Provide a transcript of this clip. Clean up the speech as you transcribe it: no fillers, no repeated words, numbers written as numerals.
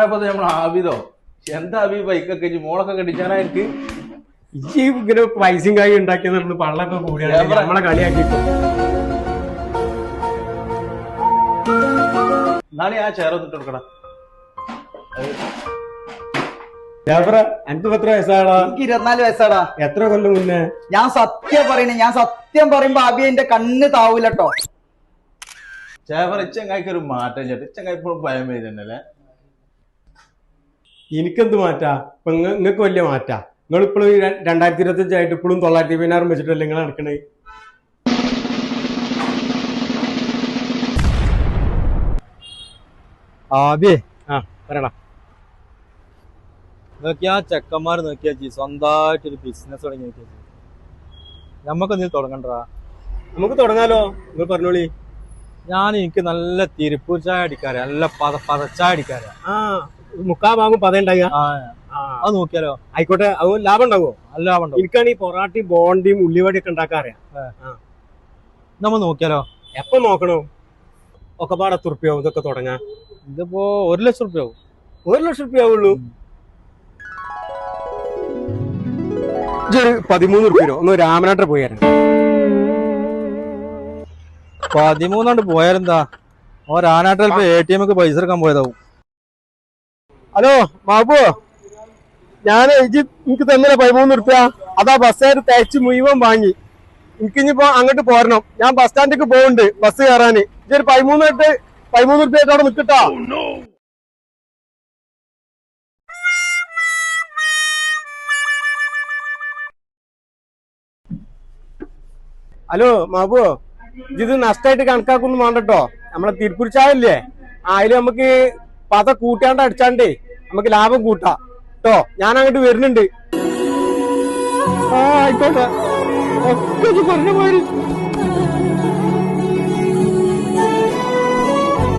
ആരാപ്പത് നമ്മളെ ആബിദോ? എന്താ അബി ബൈക്കൊക്കെ മോളൊക്കെ കെട്ടിച്ചാനാ എനിക്ക് ഈ ഇങ്ങനെ പൈസയും കായി ഉണ്ടാക്കിയെന്ന് പള്ളൊക്കെ കൂടിയാണ് നമ്മളെ കളിയാക്കിപ്പോ. നാളെ ആ ചേർന്നിട്ട് കൊടുക്കടാ. എനിക്ക് 10 വയസ്സാടാ. എനിക്ക് 24 വയസ്സാടാ. എത്ര കൊല്ലം മുന്നേ? ഞാൻ സത്യം പറയുമ്പോ അബി എന്റെ കണ്ണ് താവൂലട്ടോ. ചേവർ ഇച്ചങ്ങായിക്ക് ഒരു മാറ്റം ചേട്ടാ. ഇച്ചങ്ങായി ഇപ്പോഴും ഭയം വരുന്നല്ലേ? എനിക്കെന്ത് മാറ്റാ? ഇപ്പൊ നിങ്ങൾക്ക് വലിയ മാറ്റാ. നിങ്ങളിപ്പോഴും 2025 ആയിട്ട് ഇപ്പോഴും 916 വെച്ചിട്ടല്ലേ നിങ്ങൾ നടക്കണേ? ആബിയേ പറയടാ. നോക്കിയാ ചെക്കന്മാർ നോക്കിയാ സ്വന്തമായിട്ടൊരു ബിസിനസ് തുടങ്ങി നോക്കിയാ നമ്മക്ക് എന്തെങ്കിലും തുടങ്ങണ്ടാ? നമുക്ക് തുടങ്ങാലോ, നിങ്ങൾ പറഞ്ഞോളി. എനിക്ക് നല്ല തിരുപ്പൂർ ചായ അടിക്കാരാ, നല്ല പതച്ചായ അടിക്കാരാ. മുക്കാ ഭാഗം പതയുണ്ടായ അത് നോക്കിയാലോ? ആയിക്കോട്ടെ. അത് ലാഭം ഉണ്ടാവോ? നല്ല ലാഭം ഉണ്ടാവും. എനിക്കാണ് ഈ പൊറാട്ടയും ബോണ്ടിയും ഉള്ളിവടിയും ഒക്കെ ഉണ്ടാക്കാറിയാം. നമ്മ നോക്കിയാലോ? എപ്പൊ നോക്കണോ? ഒക്കെ പാടെ 10 ഉറുപ്പ്യാവും ഇതൊക്കെ തുടങ്ങാൻ. ഇതിപ്പോ 1 ലക്ഷം റുപ്യ ആവും. 1 ലക്ഷം റുപ്യാവുള്ളൂ. 13 ഉറുപ്പ്യോ ഒന്ന് രാമനാട്ട പോയി തരാം. 13 പോയാലെന്താ? രാനാട്ട് ചിലപ്പോ ATM പൈസ എടുക്കാൻ പോയതാവും. ഹലോ ബാബു, ഞാൻ എനിക്ക് തന്നെ 13 ഉറുപ്പ്യ അതാ ബസ്സുകാർ തയ്ച്ച് മുഴുവൻ വാങ്ങി. എനിക്കിനിപ്പോ അങ്ങോട്ട് പോരണം. ഞാൻ ബസ് സ്റ്റാൻഡിലേക്ക് പോകുന്നുണ്ട് ബസ് കയറാന്. ഇതൊരു 13 ഉറുപ്പ്യ ആയിട്ട് അവിടെ നിൽക്കട്ടോ. ഹലോ മാബു, ഇത് നഷ്ടമായിട്ട് കണക്കാക്കൊന്നും വേണ്ടട്ടോ. നമ്മളെ തിരുപ്പൂർ ചായ ഇല്ലേ, അതില് നമുക്ക് പത കൂട്ടാണ്ട് അടിച്ചാണ്ടേ നമുക്ക് ലാഭം കൂട്ടാം കേട്ടോ. ഞാൻ അങ്ങോട്ട് വരുന്നുണ്ട്. ആയിക്കോട്ടെ. പറഞ്ഞ മാതിരി